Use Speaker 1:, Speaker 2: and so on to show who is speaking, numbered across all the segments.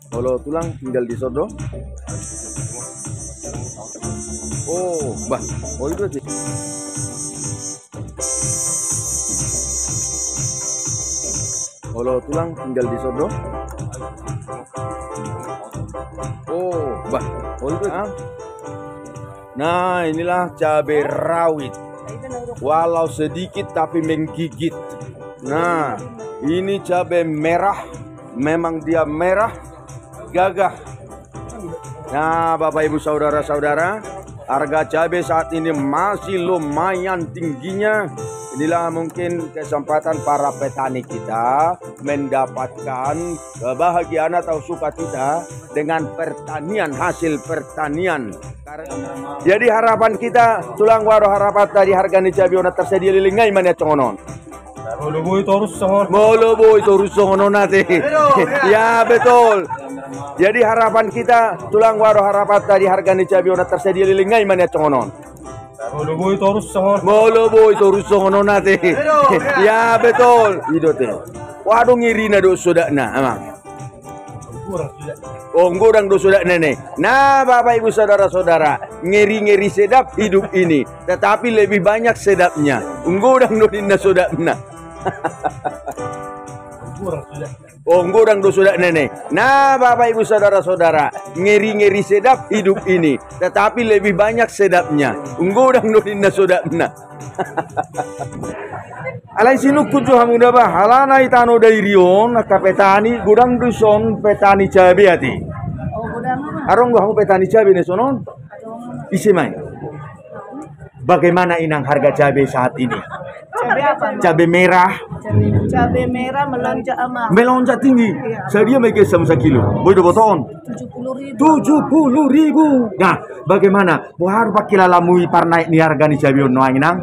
Speaker 1: Kalau tulang tinggal di sodo. Oh, bah. Oh, itu aja. Kalau tulang tinggal di sodo. Oh, bah. Oh, itu aja. Nah, inilah cabai rawit. Walau sedikit tapi menggigit. Nah, ini cabai merah. Memang dia merah, gagah. Nah, Bapak Ibu saudara-saudara, harga cabai saat ini masih lumayan tingginya. Inilah mungkin kesempatan para petani kita mendapatkan kebahagiaan atau sukacita dengan pertanian, hasil pertanian. Jadi harapan kita, tulang waro harapan tadi harga ni cabai ona tersedia lilingai mana congonon.
Speaker 2: Moloboy
Speaker 1: terus songonon nate. Ya betul. Jadi harapan kita, tulang waro harapan tadi harga ni cabai ona tersedia lilingai mana congonon.
Speaker 2: Moloboy
Speaker 1: terus songonon nate. Ya betul. Itu teh. Waduh ngiri na do sodakna amang. Oh, ngurang do sodak nenek. Nah, Bapak Ibu saudara-saudara, ngeri-ngeri sedap hidup ini, tetapi lebih banyak sedapnya. Ngurang do dinna sodakna. Oh, ngurang do sodak nenek. Nah, Bapak Ibu saudara-saudara, ngeri-ngeri sedap hidup ini, tetapi lebih banyak sedapnya. Ngurang do dinna sodakna. Alai sinu kucu hamuda ba halana itano dairion petani gudang duson petani cabai ati.
Speaker 3: Oh, gudang mana?
Speaker 1: Arong gua petani cabai ne sonon. Isi main. Bagaimana inang harga cabai saat ini?
Speaker 3: Cabai apa?
Speaker 1: Cabai merah.
Speaker 3: Cabai merah melonjak amat.
Speaker 1: Melonjak tinggi. Saya mai ke sama sekilo. Boy do boton.
Speaker 3: 70.000.
Speaker 1: 70.000. Nah, bagaimana? Wahar pakila lamui par naik ni harga ni cabai ono inang?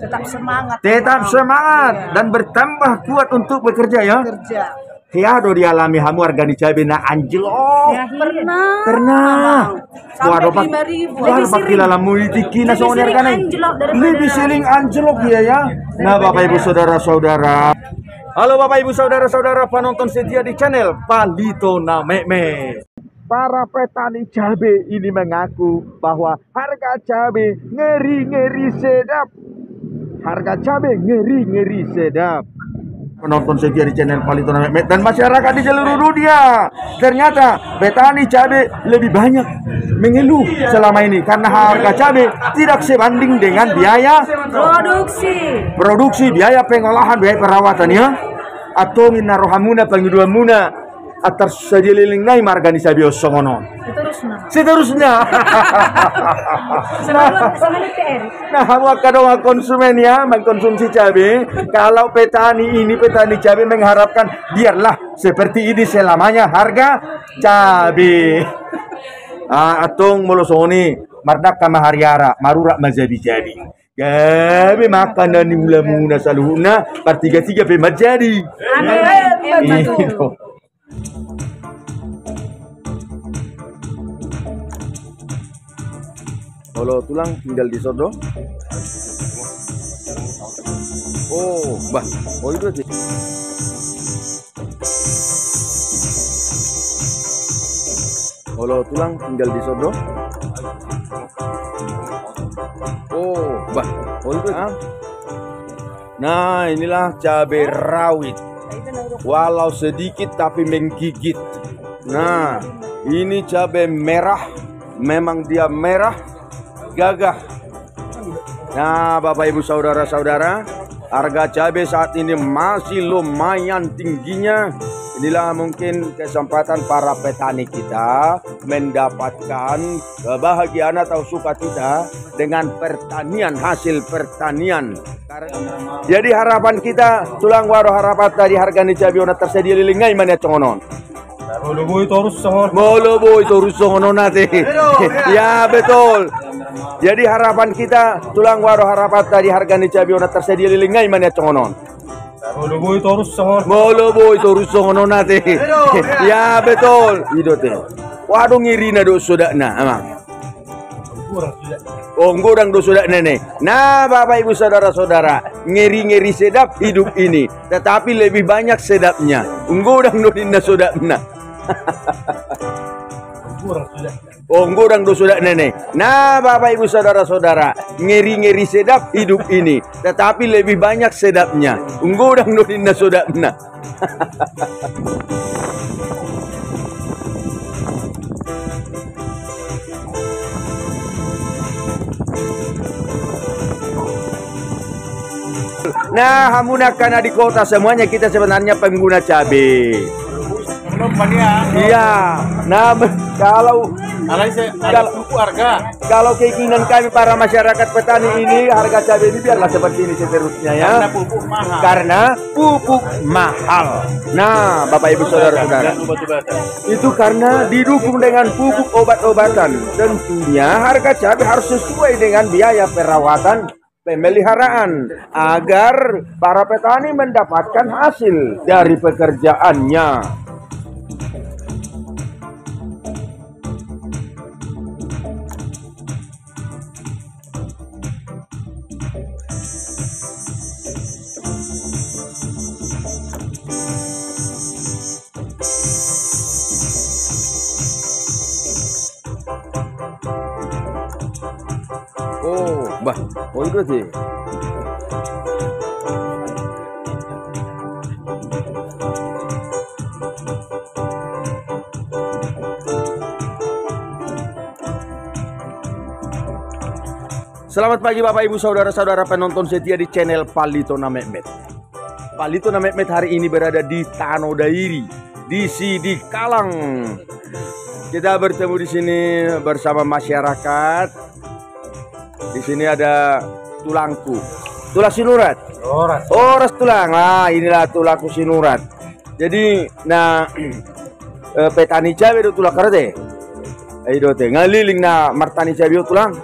Speaker 3: Tetap semangat.
Speaker 1: Tetap semangat dan bertambah kuat untuk bekerja ya.
Speaker 3: Kerja.
Speaker 1: Hiado dialami hamu harga di cabai na anjlok.
Speaker 3: Ya, pernah.
Speaker 1: Pernah.
Speaker 3: Sampai 5.000.
Speaker 1: Waduh pakai lamu tiki na soalnya harga nih. Lebih sering anjlok ya. Nah, Bapak Ibu saudara-saudara. Halo Bapak Ibu saudara-saudara penonton setia di channel Palito Nameme. Para petani cabai ini mengaku bahwa harga cabai ngeri-ngeri sedap. Harga cabai ngeri-ngeri sedap. Penonton setia di channel Palito Nameme dan masyarakat di seluruh dunia. Ternyata petani cabai lebih banyak mengeluh selama ini karena harga cabai tidak sebanding dengan biaya produksi, biaya pengolahan, biaya perawatan ya. Atau minarohamuna pangiduamuna atas sajelilingai margani cabai osongono. Seterusnya. Nah, kadang konsumen ya mengkonsumsi cabai. Kalau petani cabai mengharapkan biarlah seperti ini selamanya harga cabai. Atong molosoni mardak kama hariara marurak majabi-jabi. Gabe makanan ni mula-mula saluhuna partiga-tiga pe majadi. Amin. Kalau tulang tinggal di sodo. Oh, bah. Oh, itu aja. Kalau tulang tinggal di sodo. Oh, bah. Oh, itu aja. Nah, inilah cabai rawit. Walau sedikit tapi menggigit. Nah, ini cabai merah. Memang dia merah, gagah. Nah, Bapak Ibu saudara-saudara, harga cabai saat ini masih lumayan tingginya. Inilah mungkin kesempatan para petani kita mendapatkan kebahagiaan atau sukacita dengan pertanian, hasil pertanian. Jadi harapan kita, tulang waro harapan tadi harga ni cabai ona tersedia lilingai mana congonon.
Speaker 2: Moloboy
Speaker 1: terus songonon nate. Ya betul. Jadi harapan kita, tulang waro harapan tadi harga ni cabai ona tersedia lilingai mana congonon.
Speaker 2: Moloboy
Speaker 1: terus songonon nate. Ya betul. Itu teh. Waduh ngiri na do sodakna amang. Oh, ngurang do sodak nenek. Nah, Bapak Ibu saudara-saudara, ngeri-ngeri sedap hidup ini, tetapi lebih banyak sedapnya. Ngurang do dinna sodakna.
Speaker 2: Kurang sudah.
Speaker 1: Oh, ngurang do sudah nenek. Nah, Bapak Ibu saudara-saudara, ngeri-ngeri sedap hidup ini, tetapi lebih banyak sedapnya. Ngurang do inna sedapna. Nah, hamuna karena di kota semuanya kita sebenarnya pengguna cabai.
Speaker 2: Belum ya.
Speaker 1: Iya. Nah, kalau
Speaker 2: Ada suku harga.
Speaker 1: keinginan kami para masyarakat petani ini, harga cabai ini biarlah seperti ini seterusnya ya.
Speaker 2: Karena pupuk mahal.
Speaker 1: Karena pupuk mahal. Nah, Bapak Ibu saudara-saudara,
Speaker 2: Dan obat-obatan.
Speaker 1: itu karena didukung dengan pupuk obat-obatan. Tentunya harga cabai harus sesuai dengan biaya perawatan pemeliharaan agar para petani mendapatkan hasil dari pekerjaannya. Oh, bah, oh itu sih. Selamat pagi Bapak Ibu saudara-saudara penonton setia di channel Palitona Mehmet. Palitona Mehmet hari ini berada di Tanodairi, di Sidi Kalang. Kita bertemu di sini bersama masyarakat. Di sini ada tulangku, tulang sinurat. Oras tulang. Nah, inilah tulangku sinurat. Jadi, nah petani cabai itu tulang kerete. Ayo teh ngaliling na martani cabai tulang.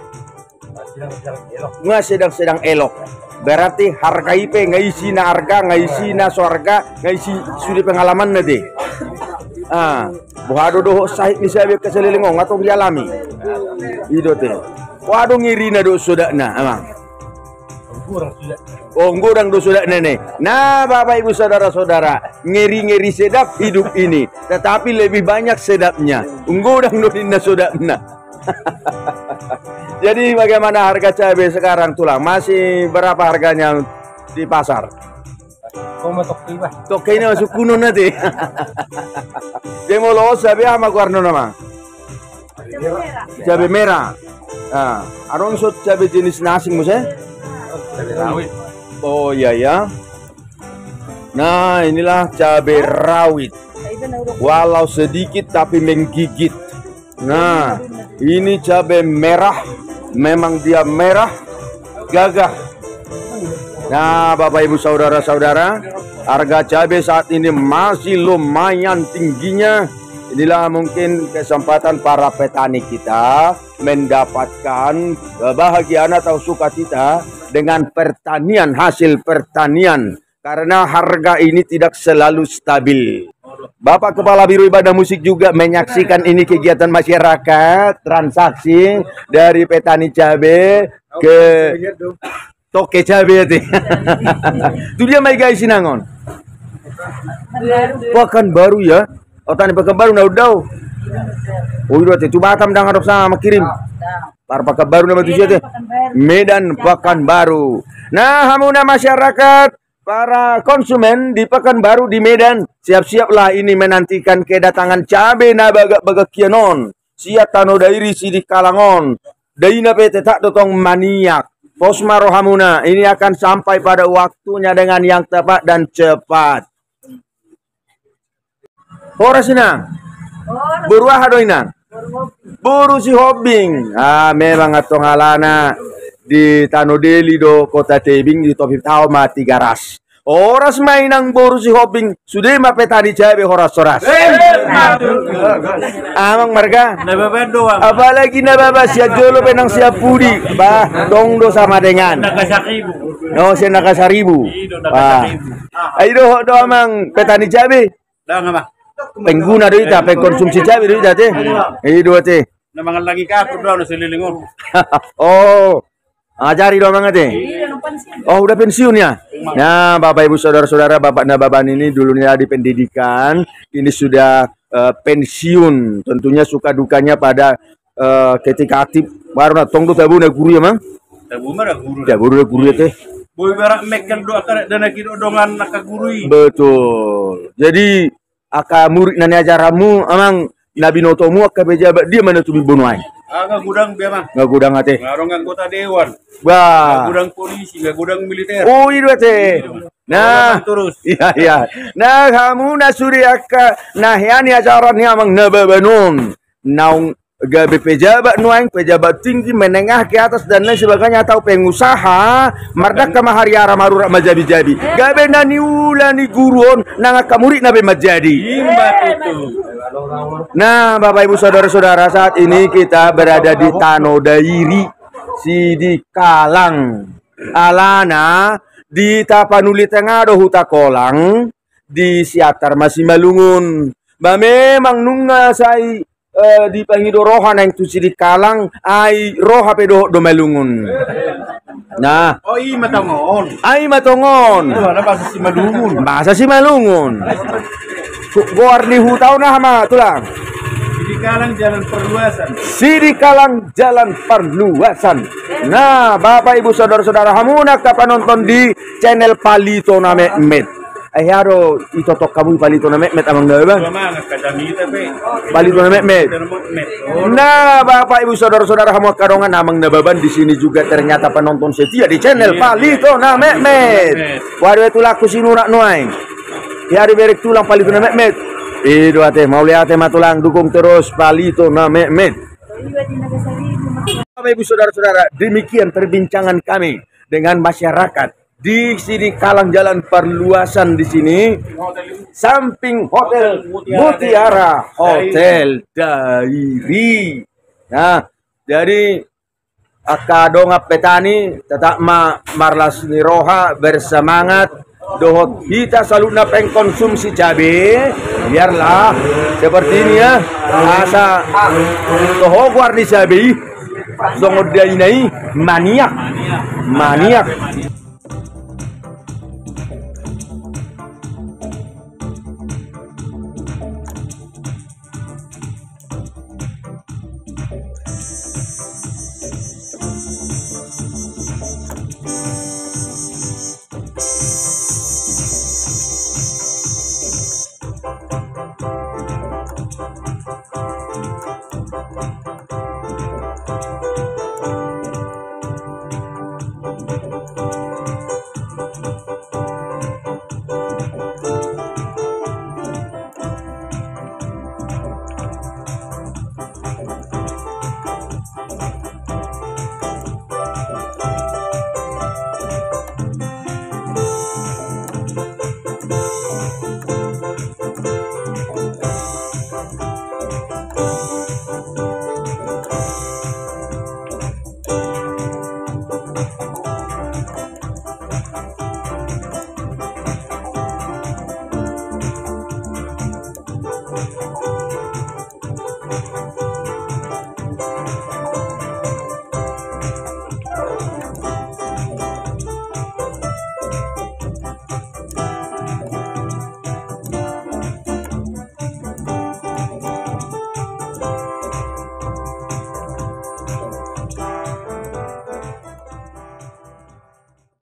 Speaker 1: Nggak sedang elok. Berarti harga IP nggak isi na harga, nggak isi na sorga, nggak isi sudah pengalaman nanti. Buhado doh sahih ni cabai keselilingong atau dialami. Itu teh. Waduh ngiri na do sudah na amang.
Speaker 2: Kurang sudah.
Speaker 1: Oh ngurang do sudah nenek. Nah Bapak Ibu saudara-saudara, ngeri-ngeri sedap hidup ini, tetapi lebih banyak sedapnya. Ngurang do inna sedapna. Jadi bagaimana harga cabai sekarang tulang? Masih berapa harganya di pasar?
Speaker 2: Kau mau toki bah?
Speaker 1: Toki ini masuk kuno nanti. Dia mau lolos cabai sama warna nama? Cabai merah. Nah, arong sot cabai jenis nasi musa?
Speaker 2: Rawit.
Speaker 1: Oh iya ya. Nah, inilah cabai rawit. Walau sedikit tapi menggigit. Nah, ini cabai merah. Memang dia merah, gagah. Nah, Bapak Ibu saudara-saudara, harga cabai saat ini masih lumayan tingginya. Inilah mungkin kesempatan para petani kita mendapatkan kebahagiaan atau sukacita dengan pertanian, hasil pertanian. Karena harga ini tidak selalu stabil. Bapak Kepala Biro Ibadah Musik juga menyaksikan ini kegiatan masyarakat, transaksi dari petani cabai ke toke cabai itu. Itu dia mai guys sinangon. Pekan baru ya. Oh tani pekan baru na udau. Oh itu tuh Batam dah ngadok sama kirim. Par pekan baru nama tujuh teh. Medan Pekanbaru. Nah, hamuna masyarakat, para konsumen di Pekanbaru di Medan, siap-siaplah ini menantikan kedatangan cabai na baga kianon. Siap Tanodairi Sidi Kalangon. Daina PT tak dotong maniak. Posma rohamuna ini akan sampai pada waktunya dengan yang tepat dan cepat. Horas inang. Buruah hado inang. Buru si hobing. Memang atong halana di Tanodeli do kota Tebing di topi tao mati garas. Oras mainang buru si hobing sudah ma petani cabai horas-horas. Amang marga. Apalagi nababa siya jolo penang siya pudi. Bah, dong do sama dengan. No, siya nakasaribu. Ay do amang petani cabai. Pengguna do ita, pengkonsumsi cabai do ita teh. Dua teh.
Speaker 2: Namangan lagi ka ako daw na sililingon.
Speaker 1: Oh, ajari dong banget deh. Oh udah pensiun ya. Nah Bapak Ibu saudara-saudara, bapak nababan ini dulunya di pendidikan, ini sudah pensiun. Tentunya suka dukanya pada ketika aktif baru natong do tabu na guru ya mang.
Speaker 2: Tabu mara guru.
Speaker 1: Tabu na guru ya teh.
Speaker 2: Boy barak mekel do akar dana kido dongan nakagurui.
Speaker 1: Betul. Jadi aka murid nani ajaramu amang Nabi Notomu aka pejabat dia mana tumi bonuai.
Speaker 2: Aga gudang biar mah.
Speaker 1: Nggak gudang ate.
Speaker 2: Ngarong anggota dewan.
Speaker 1: Wah.
Speaker 2: Gudang polisi, nggak gudang militer.
Speaker 1: Oh itu ate. Nah,
Speaker 2: terus.
Speaker 1: iya iya. Nah kamu nasuri aka nahyani ajarannya amang nababanun. Naung gabe pejabat nuang pejabat tinggi menengah ke atas dan lain sebagainya atau pengusaha mardak ka mahariara marura majabi-jabi gabe nani ulani guruon nanga kamurid nabe majadi.
Speaker 2: Imba itu.
Speaker 1: Nah Bapak Ibu Saudara-saudara, saat ini kita berada di Tanodairi Sidi Kalang alana di Tapanuli Tengah do Huta Kolang di Siatar masih Malungun. Ba memang nunga sai di pangido roha nang tu Sidi Kalang ai roha pedo do Malungun. Nah,
Speaker 2: Oh iya matangon.
Speaker 1: ai matongon.
Speaker 2: Mana bahasa si Malungun.
Speaker 1: Bahasa si Malungun. Gor ni hutau nah ma tulang.
Speaker 2: Di Kalang jalan perluasan.
Speaker 1: Sidi Kalang Jalan Perluasan. Nah, Bapak Ibu Saudara-saudara hamuna ka panonton di channel Palito na Mehmet. Haro itotok kamu Palito na Mehmet amang dawe bang.
Speaker 2: Sama akademi tapi.
Speaker 1: Palito na Mehmet. Nah, Bapak Ibu Saudara-saudara hamu kadongan amang nababan di sini juga ternyata penonton setia di channel Palito na Mehmet. Waduh itu laku sinurak nuai. Hari berek tulang Palito na Mehmet. Itu ate mau lihat matulang dukung terus Palito na Mehmet. Bapak Ibu Saudara-saudara, demikian perbincangan kami dengan masyarakat di sini Kalang Jalan Perluasan di sini samping Hotel Mutiara Hotel Dairi. Nah, jadi akadonga petani tetap marlas niroha bersemangat dohot kita saluna pengkonsumsi cabai biarlah seperti ini ya asa doho warni cabai songodainai maniak